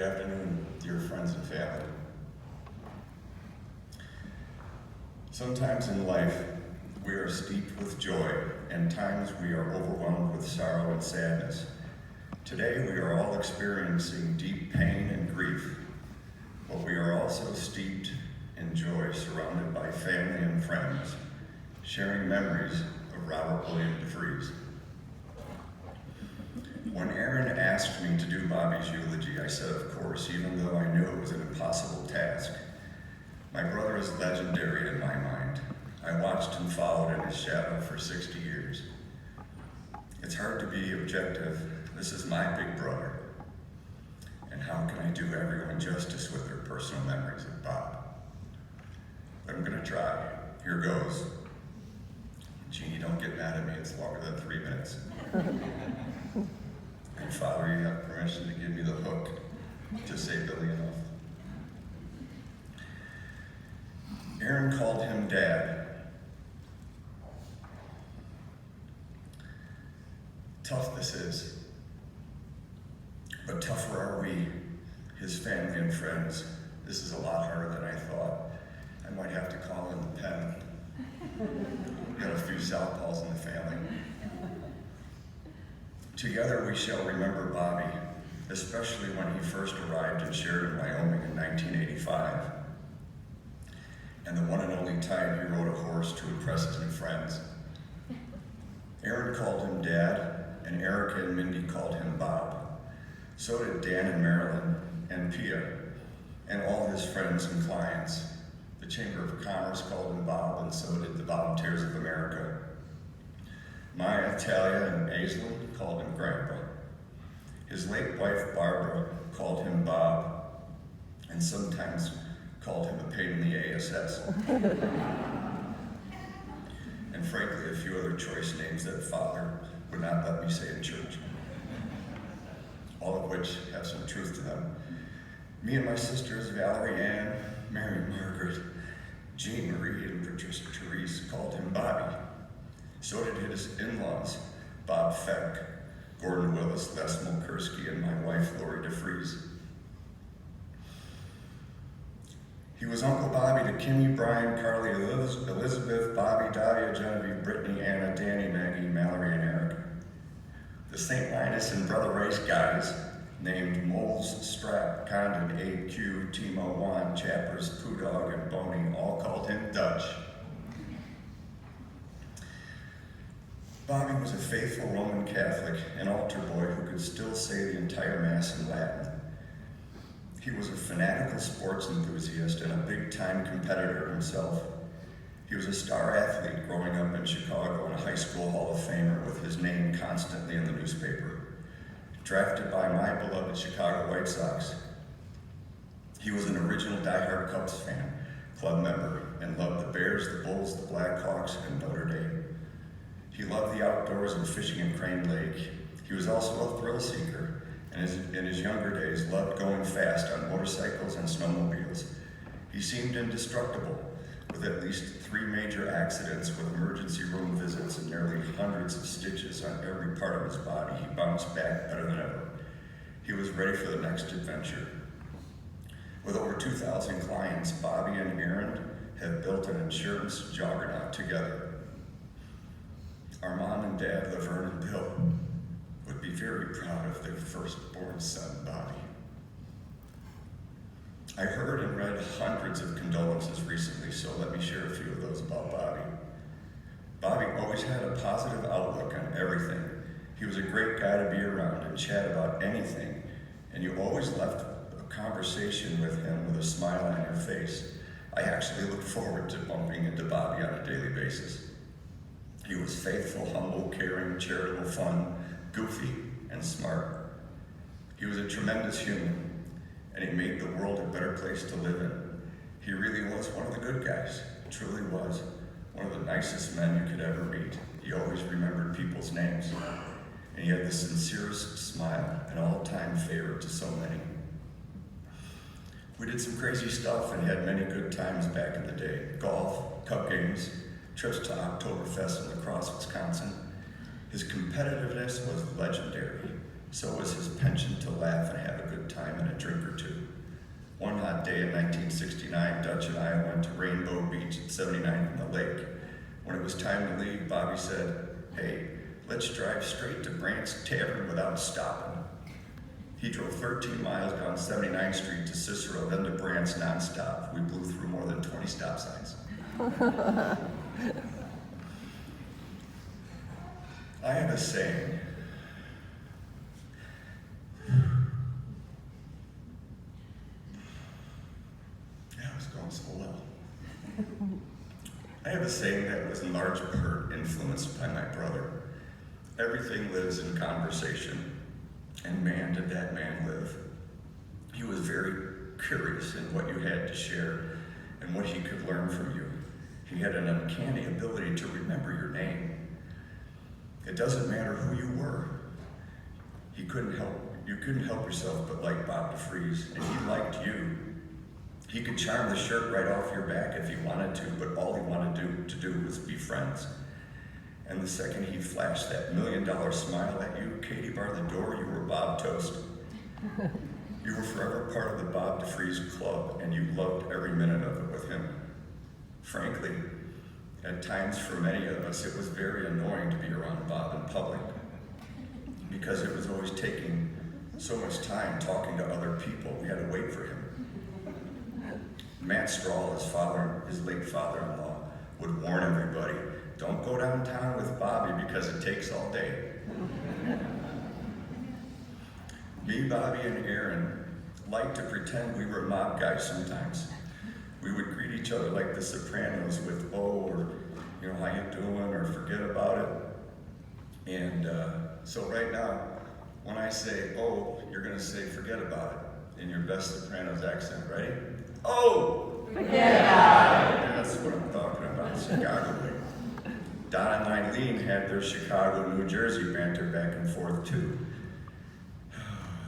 Good afternoon, dear friends and family. Sometimes in life, we are steeped with joy, and times we are overwhelmed with sorrow and sadness. Today, we are all experiencing deep pain and grief, but we are also steeped in joy, surrounded by family and friends, sharing memories of Robert William DeFries. When Aaron asked me to do Bobby's eulogy, I said, of course, even though I knew it was an impossible task. My brother is legendary in my mind. I watched and followed in his shadow for 60 years. It's hard to be objective. This is my big brother. And how can I do everyone justice with their personal memories of Bob? But I'm gonna try. Here goes. Jeannie, don't get mad at me, it's longer than 3 minutes. And Father, you have permission to give me the hook to say Billy enough. Aaron called him Dad. Tough this is, but tougher are we, his family and friends. This is a lot harder than I thought. I might have to call in the pen. Got a few southpaws in the family. Together we shall remember Bobby, especially when he first arrived in Sheridan, Wyoming in 1985. And the one and only time he rode a horse to impress his new friends. Aaron called him Dad, and Erica and Mindy called him Bob. So did Dan and Marilyn and Pia, and all his friends and clients. The Chamber of Commerce called him Bob, and so did the Volunteers of America. Maya, Talia, and Aislinn called him Grandpa. His late wife, Barbara, called him Bob, and sometimes called him a pain in the ASS. And frankly, a few other choice names that Father would not let me say in church. All of which have some truth to them. Me and my sisters, Valerie Ann, Mary Margaret, Jean Marie, and Patricia Therese called him Bobby. So did his in-laws, Bob Feck, Gordon Willis, Les Mulkersky, and my wife, Lori DeFries. He was Uncle Bobby to Kimmy, Brian, Carly, Elizabeth, Bobby, Davia, Genevieve, Brittany, Anna, Danny, Maggie, Mallory, and Eric. The St. Linus and Brother Race guys, named Moles, Strap, Condon, A.Q., Timo, Juan, Chappers, Poo Dog, and Boney, all called him Dutch. Bobby was a faithful Roman Catholic, an altar boy who could still say the entire Mass in Latin. He was a fanatical sports enthusiast and a big-time competitor himself. He was a star athlete growing up in Chicago and a high school Hall of Famer with his name constantly in the newspaper. Drafted by my beloved Chicago White Sox. He was an original diehard Cubs fan, club member, and loved the Bears, the Bulls, the Blackhawks, and Notre Dame. He loved the outdoors and fishing in Crane Lake. He was also a thrill seeker, and in his younger days loved going fast on motorcycles and snowmobiles. He seemed indestructible, with at least 3 major accidents with emergency room visits and nearly hundreds of stitches on every part of his body. He bounced back better than ever. He was ready for the next adventure. With over 2,000 clients, Bobby and Aaron have built an insurance juggernaut together. Our mom and dad, Laverne and Bill, would be very proud of their firstborn son, Bobby. I heard and read hundreds of condolences recently, so let me share a few of those about Bobby. Bobby always had a positive outlook on everything. He was a great guy to be around and chat about anything, and you always left a conversation with him with a smile on your face. I actually look forward to bumping into Bobby on a daily basis. He was faithful, humble, caring, charitable, fun, goofy, and smart. He was a tremendous human, and he made the world a better place to live in. He really was one of the good guys, truly was. One of the nicest men you could ever meet. He always remembered people's names, and he had the sincerest smile, an all-time favorite to so many. We did some crazy stuff and had many good times back in the day. Golf, cup games, trips to Oktoberfest in La Crosse, Wisconsin. His competitiveness was legendary. So was his penchant to laugh and have a good time and a drink or two. One hot day in 1969, Dutch and I went to Rainbow Beach at 79th and the Lake. When it was time to leave, Bobby said, "Hey, let's drive straight to Brandt's Tavern without stopping." He drove 13 miles down 79th Street to Cicero, then to Brandt's nonstop. We blew through more than 20 stop signs. I have a saying. I was going so well. I have a saying that was in large part influenced by my brother. Everything lives in conversation, and man, did that man live. He was very curious in what you had to share and what he could learn from you. He had an uncanny ability to remember your name. It doesn't matter who you were. You couldn't help yourself but like Bob DeFries, and he liked you. He could charm the shirt right off your back if he wanted to, but all he wanted to do was be friends. And the second he flashed that $1 million smile at you, Katie barred the door, you were Bob Toast. You were forever part of the Bob DeFries club, and you loved every minute of it with him. Frankly, at times for many of us, it was very annoying to be around Bob in public because it was always taking so much time talking to other people. We had to wait for him. Matt Strahl, his late father-in-law, would warn everybody, "Don't go downtown with Bobby because it takes all day." Me, Bobby, and Aaron liked to pretend we were mob guys sometimes. We would greet each other like the Sopranos with, "Oh," or, "How you doing?" or "Forget about it." And so right now, when I say, "Oh," you're gonna say, "Forget about it," in your best Sopranos accent. Ready? "Oh! Forget about it." That's what I'm talking about, Chicago. Don and Eileen had their Chicago, New Jersey banter back and forth too.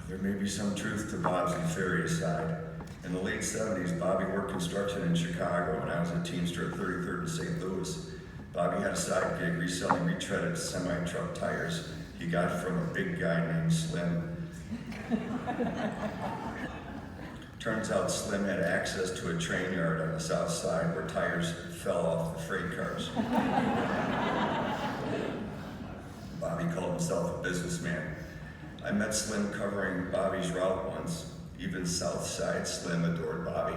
There may be some truth to Bob's nefarious side. In the late 70s, Bobby worked construction in Chicago, and I was a Teamster at 33rd and St. Louis. Bobby had a side gig reselling retreaded semi-truck tires he got from a big guy named Slim. Turns out Slim had access to a train yard on the south side where tires fell off the freight cars. Bobby called himself a businessman. I met Slim covering Bobby's route once. Even South Side Slim adored Bobby.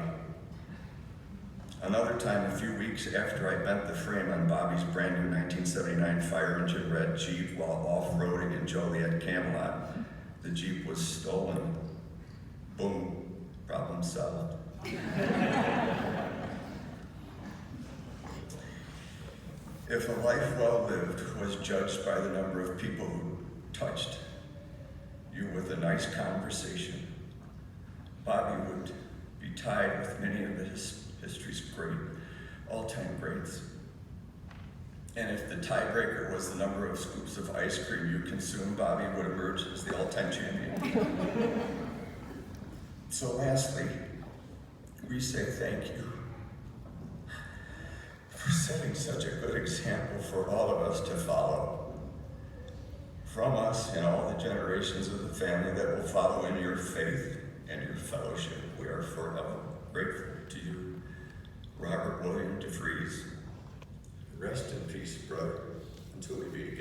Another time, a few weeks after I bent the frame on Bobby's brand new 1979 fire engine red Jeep while off-roading in Joliet, Camelot, the Jeep was stolen. Boom. Problem solved. If a life well lived was judged by the number of people who touched you with a nice conversation, Bobby would be tied with many of history's great, all-time greats. And if the tiebreaker was the number of scoops of ice cream you consumed, Bobby would emerge as the all-time champion. So lastly, we say thank you for setting such a good example for all of us to follow. From us and all the generations of the family that will follow in your faith and your fellowship, we are forever grateful to you. Robert William DeFries, rest in peace, brother, until we meet again.